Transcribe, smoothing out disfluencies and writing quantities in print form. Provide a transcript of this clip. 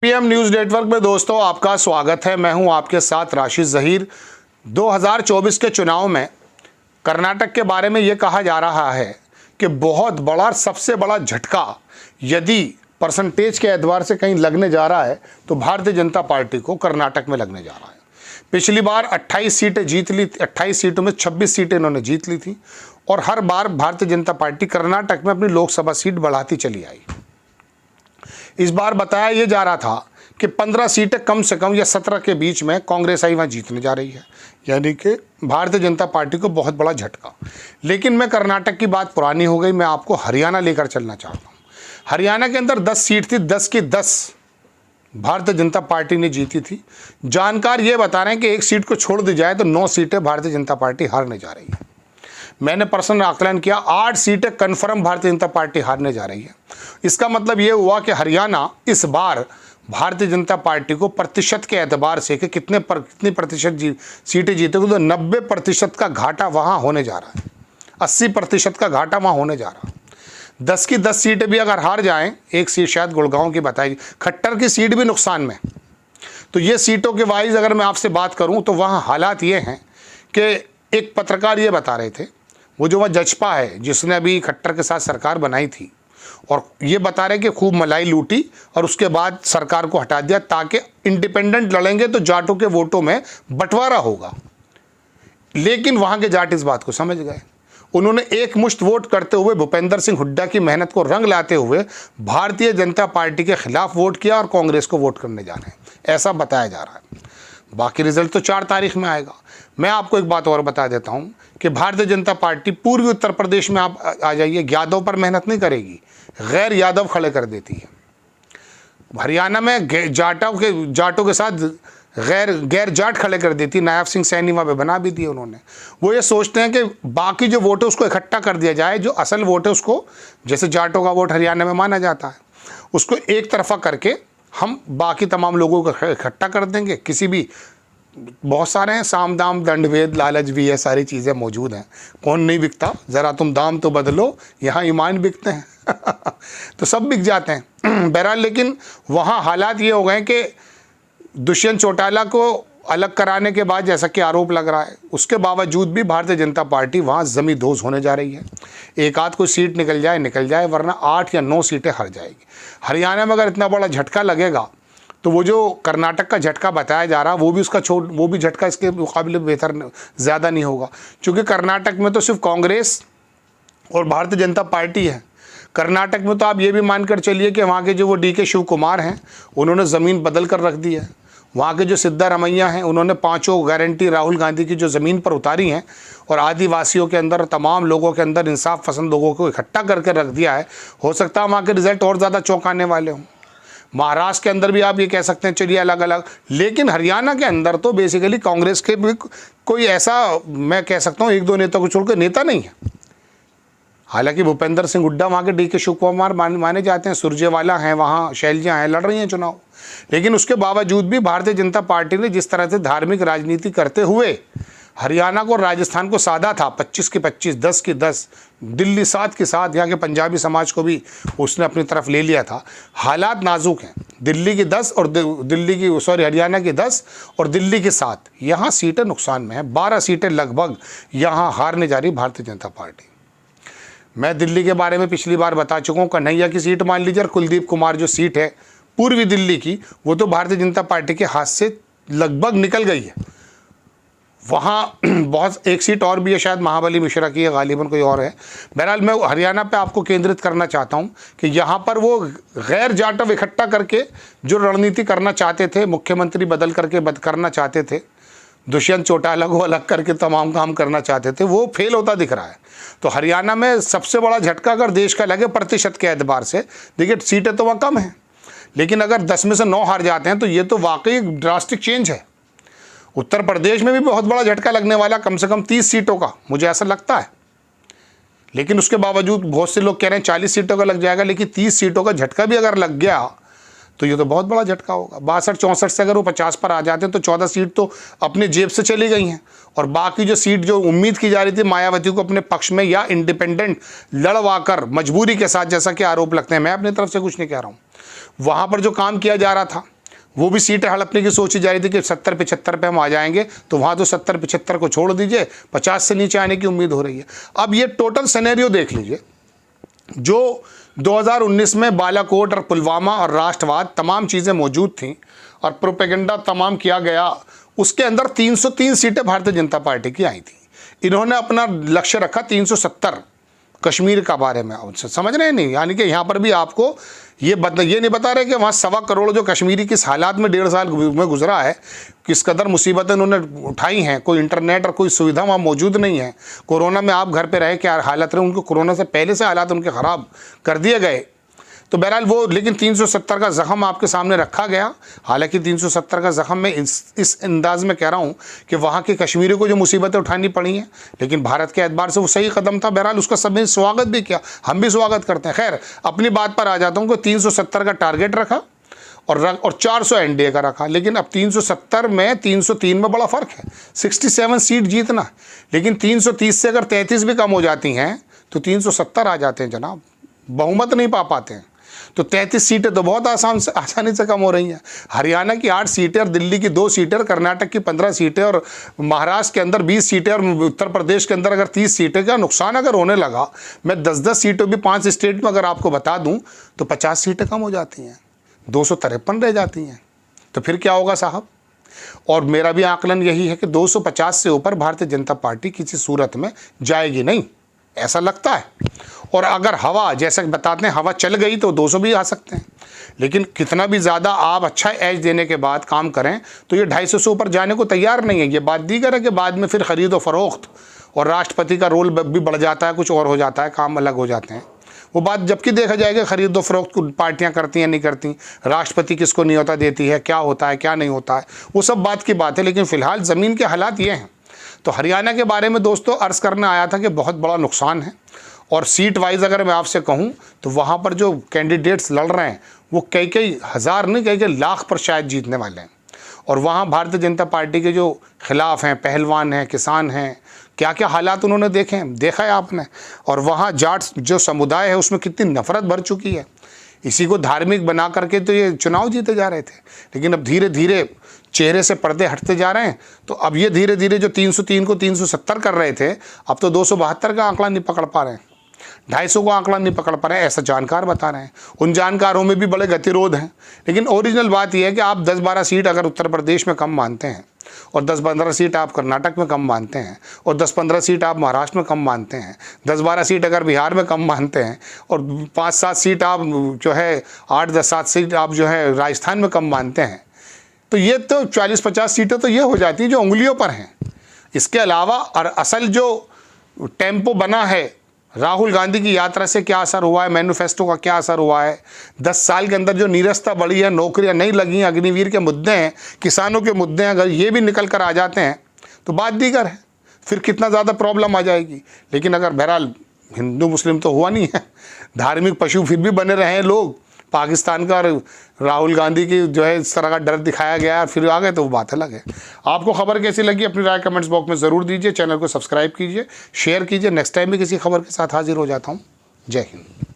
PM news network में दोस्तों आपका स्वागत है। मैं हूं आपके साथ राशिद जहीर। 2024 के चुनाव में कर्नाटक के बारे में यह कहा जा रहा है कि बहुत बड़ा, सबसे बड़ा झटका यदि परसेंटेज के एतबार से कहीं लगने जा रहा है तो भारतीय जनता पार्टी को कर्नाटक में लगने जा रहा है। पिछली बार 28 सीटें जीत ली, 28 सीटों में 26 सीटें इन्होंने जीत ली थी और हर बार भारतीय जनता पार्टी कर्नाटक में अपनी लोकसभा सीट बढ़ाती चली आई। इस बार बताया यह जा रहा था कि 15 सीटें कम से कम या 17 के बीच में कांग्रेस आई वहाँ जीतने जा रही है, यानी कि भारतीय जनता पार्टी को बहुत बड़ा झटका। लेकिन मैं कर्नाटक की बात पुरानी हो गई, मैं आपको हरियाणा लेकर चलना चाहता हूँ। हरियाणा के अंदर 10 सीट थी, 10 की 10 भारतीय जनता पार्टी ने जीती थी। जानकार ये बता रहे हैं कि एक सीट को छोड़ दी जाए तो 9 सीटें भारतीय जनता पार्टी हारने जा रही है। मैंने पर्सनल आकलन किया, 8 सीटें कन्फर्म भारतीय जनता पार्टी हारने जा रही है। इसका मतलब ये हुआ कि हरियाणा इस बार भारतीय जनता पार्टी को प्रतिशत के एतबार से कि कितनी प्रतिशत सीटें जीतेगी तो 90% का घाटा वहाँ होने जा रहा है, 80% का घाटा वहाँ होने जा रहा है। 10 की 10 सीटें भी अगर हार जाएं, एक सीट शायद गुड़गांव की बताई, खट्टर की सीट भी नुकसान में। तो ये सीटों के वाइज अगर मैं आपसे बात करूँ तो वहाँ हालात ये हैं कि एक पत्रकार ये बता रहे थे, वो जो वह जजपा है जिसने अभी खट्टर के साथ सरकार बनाई थी, और ये बता रहे कि खूब मलाई लूटी और उसके बाद सरकार को हटा दिया ताकि इंडिपेंडेंट लड़ेंगे तो जाटों के वोटों में बंटवारा होगा। लेकिन वहाँ के जाट इस बात को समझ गए। उन्होंने एक मुश्त वोट करते हुए भूपेंद्र सिंह हुड्डा की मेहनत को रंग लाते हुए भारतीय जनता पार्टी के खिलाफ वोट किया और कांग्रेस को वोट करने जा रहे हैं, ऐसा बताया जा रहा है। बाकी रिजल्ट तो 4 तारीख में आएगा। मैं आपको एक बात और बता देता हूं कि भारतीय जनता पार्टी पूर्वी उत्तर प्रदेश में आप आ जाइए, यादव पर मेहनत नहीं करेगी, गैर यादव खड़े कर देती है। हरियाणा में जाटों के साथ गैर जाट खड़े कर देती। नायब सिंह सैनी वहाँ पे बना भी दिए उन्होंने। वो ये सोचते हैं कि बाकी जो वोट है उसको इकट्ठा कर दिया जाए, जो असल वोट है उसको, जैसे जाटों का वोट हरियाणा में माना जाता है, उसको एक तरफा करके हम बाकी तमाम लोगों को इकट्ठा कर देंगे। किसी भी, बहुत सारे हैं, साम दाम दंड भेद लालच भी है, सारी चीज़ें मौजूद हैं। कौन नहीं बिकता, ज़रा तुम दाम तो बदलो, यहाँ ईमान बिकते हैं तो सब बिक जाते हैं बहरहाल। लेकिन वहाँ हालात ये हो गए कि दुष्यंत चौटाला को अलग कराने के बाद, जैसा कि आरोप लग रहा है, उसके बावजूद भी भारतीय जनता पार्टी वहाँ जमींदोज होने जा रही है। एक आध कोई सीट निकल जाए, वरना 8 या 9 सीटें हार जाएगी। हरियाणा में अगर इतना बड़ा झटका लगेगा तो वो जो कर्नाटक का झटका बताया जा रहा, वो भी झटका इसके मुकाबले बेहतर ज़्यादा नहीं होगा, क्योंकि कर्नाटक में तो सिर्फ कांग्रेस और भारतीय जनता पार्टी है। कर्नाटक में तो आप ये भी मानकर चलिए कि वहाँ के जो वो DK शिव कुमार हैं, उन्होंने ज़मीन बदल कर रख दी है। वहाँ के जो सिद्धारमैया हैं, उन्होंने 5 गारंटी राहुल गांधी की जो ज़मीन पर उतारी हैं और आदिवासियों के अंदर, तमाम लोगों के अंदर, इंसाफ पसंद लोगों को इकट्ठा करके रख दिया है। हो सकता है वहाँ के रिज़ल्ट और ज़्यादा चौंकाने वाले हों। महाराष्ट्र के अंदर भी आप ये कह सकते हैं, चलिए अलग अलग। लेकिन हरियाणा के अंदर तो बेसिकली कांग्रेस के भी कोई ऐसा, मैं कह सकता हूँ, 1-2 नेता को छोड़कर नेता नहीं है। हालांकि भूपेंद्र सिंह हुड्डा वहाँ के DK शिव कुमार माने जाते हैं, सुरजेवाला हैं, वहाँ शैलजा हैं, लड़ रही हैं चुनाव। लेकिन उसके बावजूद भी भारतीय जनता पार्टी ने जिस तरह से धार्मिक राजनीति करते हुए हरियाणा को, राजस्थान को साधा था, 25 की 25, 10 की 10, दिल्ली 7 के 7, यहाँ के पंजाबी समाज को भी उसने अपनी तरफ ले लिया था। हालात नाजुक हैं। दिल्ली की 10 और हरियाणा की 10 और दिल्ली की 7, यहाँ सीटें नुकसान में हैं। 12 सीटें लगभग यहाँ हारने जा रही भारतीय जनता पार्टी। मैं दिल्ली के बारे में पिछली बार बता चुका हूँ। कन्हैया की सीट मान लीजिए, और कुलदीप कुमार जो सीट है पूर्वी दिल्ली की, वो तो भारतीय जनता पार्टी के हाथ से लगभग निकल गई है। वहाँ बहुत, एक सीट और भी है, शायद महाबली मिश्रा की है, गालिबन कोई और है। बहरहाल मैं हरियाणा पे आपको केंद्रित करना चाहता हूँ कि यहाँ पर वो गैर जाटव इकट्ठा करके जो रणनीति करना चाहते थे, मुख्यमंत्री बदल करके करना चाहते थे, दुष्यंत चौटाला को अलग करके तमाम काम करना चाहते थे, वो फेल होता दिख रहा है। तो हरियाणा में सबसे बड़ा झटका अगर देश का लगे प्रतिशत के एतबार से, देखिए सीटें तो वहाँ कम हैं, लेकिन अगर 10 में से 9 हार जाते हैं तो ये तो वाकई एक ड्रास्टिक चेंज है। उत्तर प्रदेश में भी बहुत बड़ा झटका लगने वाला, कम से कम 30 सीटों का, मुझे ऐसा लगता है। लेकिन उसके बावजूद बहुत से लोग कह रहे हैं 40 सीटों का लग जाएगा, लेकिन 30 सीटों का झटका भी अगर लग गया तो ये तो बहुत बड़ा झटका होगा। 62-64 से अगर वो 50 पर आ जाते हैं तो 14 सीट तो अपने जेब से चली गई हैं, और बाकी जो सीट जो उम्मीद की जा रही थी मायावती को अपने पक्ष में या इंडिपेंडेंट लड़वाकर मजबूरी के साथ, जैसा कि आरोप लगते हैं, मैं अपनी तरफ से कुछ नहीं कह रहा हूँ, वहाँ पर जो काम किया जा रहा था वो भी सीटें हड़पने की सोची जा रही थी कि 70-75 पे हम आ जाएंगे, तो वहाँ तो 70-75 को छोड़ दीजिए, 50 से नीचे आने की उम्मीद हो रही है। अब ये टोटल सिनेरियो देख लीजिए, जो 2019 में बालाकोट और पुलवामा और राष्ट्रवाद तमाम चीज़ें मौजूद थीं और प्रोपेगेंडा तमाम किया गया, उसके अंदर 303 सीटें भारतीय जनता पार्टी की आई थी। इन्होंने अपना लक्ष्य रखा 370 कश्मीर का बारे में। समझ रहे हैं नहीं, यानी कि यहाँ पर भी आपको ये नहीं बता रहे कि वहाँ 1.25 करोड़ जो कश्मीरी किस हालात में 1.5 साल में गुजरा है, किस कदर मुसीबतें उन्होंने उठाई हैं, कोई इंटरनेट और कोई सुविधा वहाँ मौजूद नहीं है, कोरोना में आप घर पे रहे, क्या हालत रहे, उनको कोरोना से पहले से हालात उनके ख़राब कर दिए गए। तो बहरहाल वो, लेकिन 370 का ज़ख़म आपके सामने रखा गया। हालांकि 370 का ज़ख़म मैं इस अंदाज़ में कह रहा हूँ कि वहाँ के कश्मीरियों को जो मुसीबतें उठानी पड़ी हैं, लेकिन भारत के एतबार से वो सही कदम था। बहरहाल उसका सबने स्वागत भी किया, हम भी स्वागत करते हैं। खैर, अपनी बात पर आ जाता हूँ कि 370 का टारगेट रखा और 400 एनडीए का रखा, लेकिन अब 370 में 303 में बड़ा फ़र्क है। 67 सीट जीतना, लेकिन 330 से अगर 33 भी कम हो जाती हैं तो 370 आ जाते हैं जनाब, बहुमत नहीं पा पाते हैं। तो 33 सीटें तो बहुत आसानी से कम हो रही हैं। हरियाणा की 8 सीटें और दिल्ली की 2 सीटें और कर्नाटक की 15 सीटें और महाराष्ट्र के अंदर 20 सीटें और उत्तर प्रदेश के अंदर अगर 30 सीटें का नुकसान अगर होने लगा, मैं 10-10 सीटों भी 5 स्टेट में अगर आपको बता दूं तो 50 सीटें कम हो जाती हैं, 253 रह जाती हैं। तो फिर क्या होगा साहब? और मेरा भी आकलन यही है कि 250 से ऊपर भारतीय जनता पार्टी किसी सूरत में जाएगी नहीं, ऐसा लगता है। और अगर हवा, जैसे बताते हैं, हवा चल गई तो 200 भी आ सकते हैं, लेकिन कितना भी ज़्यादा आप अच्छा एज देने के बाद काम करें तो ये 250 से ऊपर जाने को तैयार नहीं है। ये बात दीगर है कि बाद में फिर ख़रीदो फरोख्त और राष्ट्रपति का रोल भी बढ़ जाता है, कुछ और हो जाता है, काम अलग हो जाते हैं। वो बात जबकि देखा जाएगा खरीदो फरोख्त को पार्टियां करती हैं नहीं करती, राष्ट्रपति किसको न्योता देती है, क्या होता है क्या नहीं होता है, वो सब बात की बात है। लेकिन फ़िलहाल ज़मीन के हालात ये हैं। तो हरियाणा के बारे में दोस्तों अर्ज़ करने आया था कि बहुत बड़ा नुकसान है, और सीट वाइज अगर मैं आपसे कहूं तो वहाँ पर जो कैंडिडेट्स लड़ रहे हैं वो कई हज़ार नहीं, कई लाख पर शायद जीतने वाले हैं। और वहाँ भारतीय जनता पार्टी के जो खिलाफ हैं, पहलवान हैं, किसान हैं, क्या क्या हालात उन्होंने देखा है आपने। और वहाँ जाट जो समुदाय है उसमें कितनी नफ़रत भर चुकी है। इसी को धार्मिक बना करके तो ये चुनाव जीते जा रहे थे, लेकिन अब धीरे धीरे चेहरे से पर्दे हटते जा रहे हैं। तो अब ये धीरे धीरे जो 303 को 370 कर रहे थे, अब तो 272 का आंकड़ा नहीं पकड़ पा रहे हैं, 250 को आंकड़ा नहीं पकड़ पा रहे हैं, ऐसा जानकार बता रहे हैं। उन जानकारों में भी बड़े गतिरोध हैं। लेकिन ओरिजिनल बात यह है कि आप 10-12 सीट अगर उत्तर प्रदेश में कम मानते हैं, और 10-15 सीट आप कर्नाटक में कम मानते हैं, और 10-15 सीट आप महाराष्ट्र में कम मानते हैं, 10-12 सीट अगर बिहार में कम मानते हैं, और 5-7 सीट आप जो है 8-10-7 सीट आप जो है राजस्थान में कम मानते हैं, तो ये तो 40-50 सीटें तो ये हो जाती हैं जो उंगलियों पर हैं। इसके अलावा और असल जो टेम्पो बना है, राहुल गांधी की यात्रा से क्या असर हुआ है, मैनिफेस्टो का क्या असर हुआ है, 10 साल के अंदर जो नीरसता बढ़ी है, नौकरियां नहीं लगी, अग्निवीर के मुद्दे हैं, किसानों के मुद्दे हैं, अगर ये भी निकल कर आ जाते हैं तो बात दीगर है, फिर कितना ज़्यादा प्रॉब्लम आ जाएगी। लेकिन अगर बहरहाल हिंदू मुस्लिम तो हुआ नहीं है, धार्मिक पशु फिर भी बने रहे हैं लोग, पाकिस्तान का और राहुल गांधी की जो है इस तरह का डर दिखाया गया और फिर आ गए, तो वो बात अलग है। आपको खबर कैसी लगी अपनी राय कमेंट्स बॉक्स में ज़रूर दीजिए। चैनल को सब्सक्राइब कीजिए, शेयर कीजिए। नेक्स्ट टाइम भी किसी खबर के साथ हाजिर हो जाता हूँ। जय हिंद।